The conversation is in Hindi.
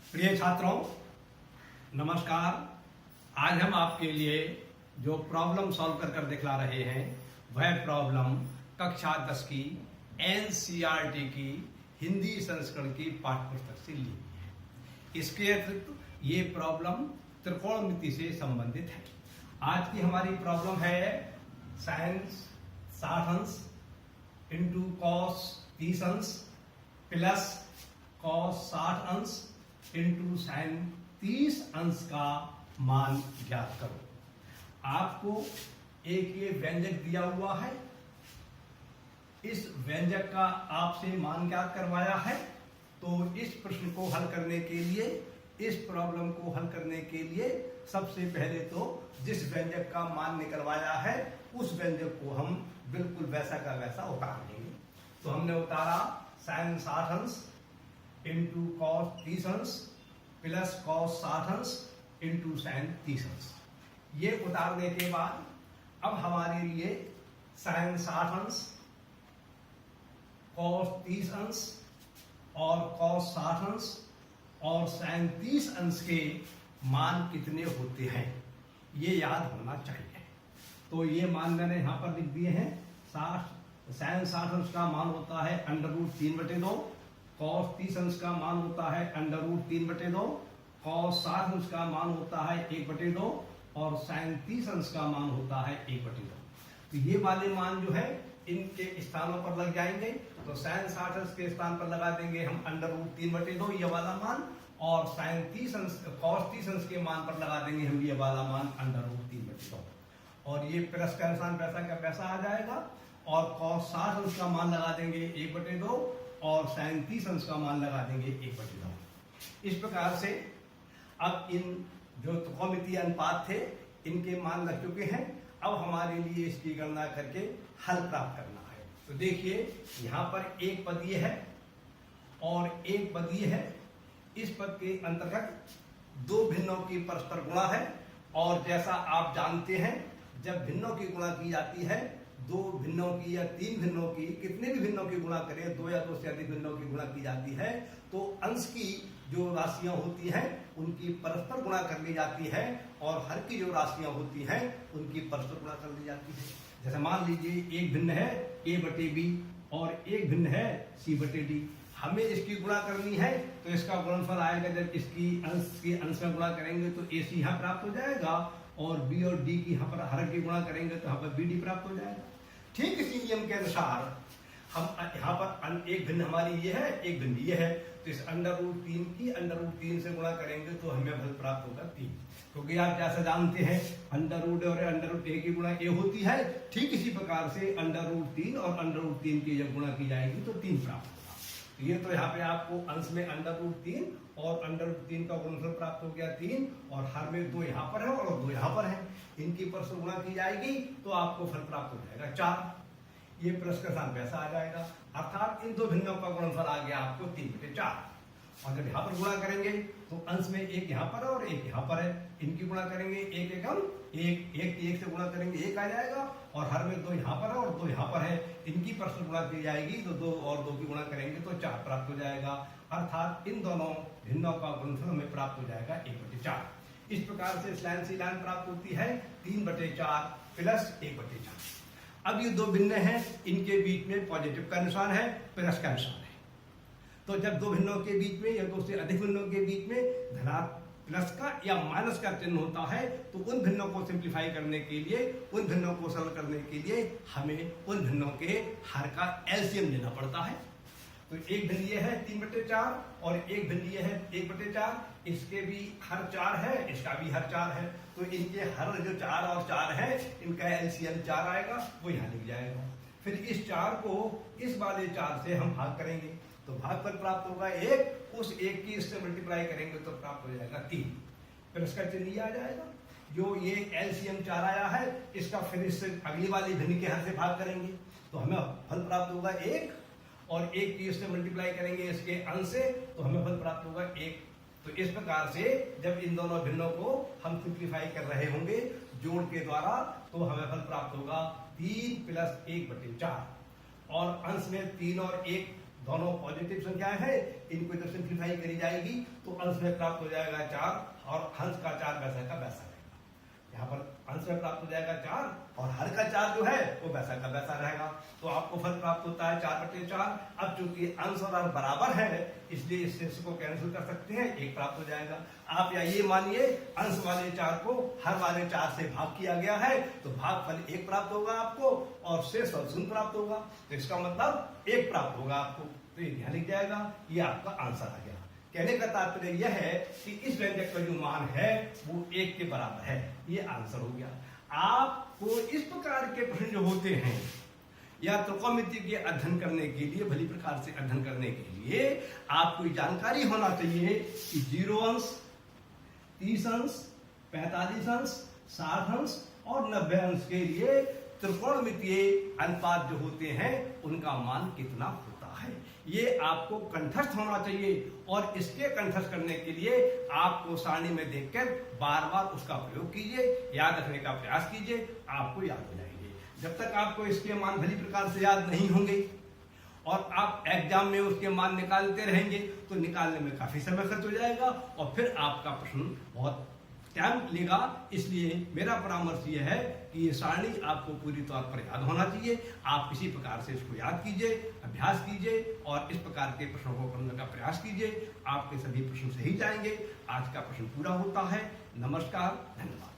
प्रिय छात्रों, नमस्कार। आज हम आपके लिए जो प्रॉब्लम सॉल्व कर दिखला रहे हैं वह प्रॉब्लम कक्षा 10 की एनसीईआरटी की हिंदी संस्करण की पाठ्यपुस्तक से ली हुई है। इसके अतिरिक्त ये प्रॉब्लम त्रिकोणमिति से संबंधित है। आज की हमारी प्रॉब्लम है साइन 60 अंश इंटू कॉस 30 अंश प्लस कॉस 60 अंश इंटू साइन 30 अंश का मान ज्ञात करो। आपको एक ये व्यंजक दिया हुआ है, इस व्यंजक का आपसे मान ज्ञात करवाया है। तो इस प्रश्न को हल करने के लिए, इस प्रॉब्लम को हल करने के लिए सबसे पहले तो जिस व्यंजक का मान निकलवाया है उस व्यंजक को हम बिल्कुल वैसा का वैसा उतार लेंगे। तो हमने उतारा साइन 60 अंश इंटू कॉस 30 अंश प्लस कॉस 60 अंश इंटू साइन 30 अंश। ये उतारने के बाद अब हमारे लिए साइन 60 अंश, कॉस 30 अंश और कॉस 60 अंश और साइन 30 अंश के मान कितने होते हैं ये याद होना चाहिए। तो ये मान मैंने यहां पर लिख दिए हैं। साइन 60 अंश का मान होता है √3/2, कॉस 30 अंश का मान होता है √3/2, कॉस 60 अंश का मान होता है 1/2 और साइन 30 अंश का मान होता है 1/2। तो ये वाले मान जो है इनके स्थानों पर लग जाएंगे। तो साइन 60 अंश के स्थान पर लगा देंगे हम √3/2 ये वाला मान, और साइन 30 अंश कॉस 30 अंश के मान पर लगा देंगे हम ये वाला मान √3/2। और ये प्लस का निशान पैसा का पैसा आ जाएगा, और कॉस 60 अंश का मान लगा देंगे 1/2 और साइन 30 अंश का मान लगा देंगे 1/2। इस प्रकार से अब इन जो त्रिकोणमितीय अनुपात थे इनके मान लग चुके हैं। अब हमारे लिए इसकी गणना करके हल प्राप्त करना है। तो देखिए यहाँ पर एक पद ये है और एक पद ये है। इस पद के अंतर्गत दो भिन्नों की परस्पर गुणा है, और जैसा आप जानते हैं जब भिन्नों की गुणा की जाती है, दो भिन्नों की या तीन भिन्नों की, कितने भी भिन्नों की गुणा करें, दो या दो से अधिक भिन्नों की गुणा की जाती है, तो अंश की जो राशियां होती हैं उनकी परस्पर गुणा कर ली जाती है, और हर की जो राशियां होती हैं उनकी परस्पर गुणा कर ली जाती है। जैसे मान लीजिए एक भिन्न है a/b और एक भिन्न है c/d। हमें इसकी गुणा करनी है तो इसका गुणनफल आएगा, जब इसकी अंश के अंश में गुणा करेंगे तो ac यहाँ प्राप्त हो जाएगा, और b और d की यहाँ पर हर की गुणा करेंगे तो यहाँ पर bd प्राप्त हो जाएगा। ठीक इसी नियम के अनुसार हम यहाँ पर एक भिन्न हमारी ये है, एक भिन्न ये है, तो इस √3 की √3 से गुणा करेंगे तो हमें फल प्राप्त होगा 3। क्योंकि आप जैसा जानते हैं √a और √a की गुणा a होती है, ठीक इसी प्रकार से √3 और √3 की जब गुणा की जाएगी तो 3 प्राप्त होगा। तो ये तो यहाँ पे आपको अंश में √3 और √3 का गुणनफल प्राप्त हो गया 3, और हर में 2 यहाँ पर है और 2 यहाँ पर है, इनकी परस्पर गुणा की जाएगी तो आपको फल प्राप्त हो जाएगा 4। ये प्लस का साथ वैसा आ जाएगा, अर्थात इन दो भिन्नों का गुणनफल आ गया आपको 3/4। और जब यहाँ पर गुणा करेंगे तो अंश में एक यहाँ पर है और एक यहाँ पर है, इनकी गुणा करेंगे एक एक से गुणा करेंगे 1 आ जाएगा, और हर में 2 यहाँ पर है और 2 यहाँ पर है, इनकी परस्पर गुणा की जाएगी तो 2 और 2 की गुणा करेंगे तो 4 प्राप्त हो जाएगा, अर्थात इन दोनों भिन्नों का गुणनफल हमें प्राप्त हो जाएगा 1/4। इस प्रकार से लाइन सी लाइन प्राप्त होती है 3/4 प्लस 1/4। अब ये दो भिन्न हैं, इनके बीच में पॉजिटिव का निशान है, प्लस का निशान है। तो जब दो भिन्नों के बीच में या दो से अधिक भिन्नों के बीच में धनात्मक प्लस का या माइनस का चिन्ह होता है, तो उन भिन्नों को सिंप्लीफाई करने के लिए, उन भिन्नों को सरल करने के लिए हमें उन भिन्नों के हर का एलसीएम लेना पड़ता है। तो एक भिन्न ये है 3/4 और एक भिन्न ये है 1/4। इसके भी हर 4 है, इसका भी हर 4 है, तो इनके हर जो 4 और 4 है इनका एलसीएम 4 आएगा, वो यहाँ लिख जाएगा। फिर इस 4 को इस वाले 4 से हम भाग करेंगे तो भागफल प्राप्त होगा 1, उस 1 की इससे मल्टीप्लाई करेंगे तो प्राप्त हो जाएगा 3, फिर इसका चिन्ह आ जाएगा। जो ये एलसीएम 4 आया है इसका फिर इससे अगली वाली भिन्न के हर से भाग करेंगे तो हमें फल प्राप्त होगा 1, और 1 की इससे मल्टीप्लाई करेंगे इसके अंश से तो हमें फल प्राप्त होगा 1। तो इस प्रकार से जब इन दोनों भिन्नों को हम सिंप्लीफाई कर रहे होंगे जोड़ के द्वारा, तो हमें फल प्राप्त होगा 3 + 1/4, और अंश में 3 और 1 दोनों पॉजिटिव संख्याएं हैं, इनको जब सिंप्लीफाई करी जाएगी तो अंश में प्राप्त हो जाएगा 4 और हंस का 4 वैसा का वैसा रहेगा। यहाँ पर अंश में प्राप्त हो जाएगा 4 और हर का 4 जो है वो वैसा का वैसा रहेगा। तो आपको फल प्राप्त होता है 4/4। अब चूंकि अंश और हर बराबर है इसलिए इस शेष को कैंसिल कर सकते हैं, 1 प्राप्त हो जाएगा। आप या ये मानिए अंश वाले 4 को हर वाले 4 से भाग किया गया है तो भागफल 1 प्राप्त होगा आपको और शेष और शून्य प्राप्त होगा। तो इसका मतलब 1 प्राप्त होगा आपको, तो ये यहाँ लिख जाएगा, ये आपका आंसर आ गया। कहने का तात्पर्य यह है कि इस व्यंजक का जो मान है वो 1 के बराबर है, ये आंसर हो गया। आपको इस प्रकार के प्रश्न जो होते हैं या त्रिकोणमिति के अध्ययन करने के लिए, भली प्रकार से अध्ययन करने के लिए आपको जानकारी होना चाहिए कि 0 अंश, 30 अंश, 45 अंश, 60 अंश और 90 अंश के लिए त्रिकोणमितीय अनुपात जो होते हैं उनका मान कितना होता है, ये आपको कंठस्थ होना चाहिए। और इसके कंठस्थ करने के लिए आपको सारणी में देखकर बार बार उसका प्रयोग कीजिए, याद रखने का प्रयास कीजिए, आपको याद हो जाएंगे। जब तक आपको इसके मान भली प्रकार से याद नहीं होंगे और आप एग्जाम में उसके मान निकालते रहेंगे तो निकालने में काफी समय खर्च हो जाएगा और फिर आपका प्रश्न बहुत टाइम लेगा। इसलिए मेरा परामर्श यह है कि ये सारणी आपको पूरी तौर पर याद होना चाहिए। आप किसी प्रकार से इसको याद कीजिए, अभ्यास कीजिए और इस प्रकार के प्रश्नों को करने का प्रयास कीजिए, आपके सभी प्रश्न सही जाएंगे। आज का प्रश्न पूरा होता है। नमस्कार, धन्यवाद।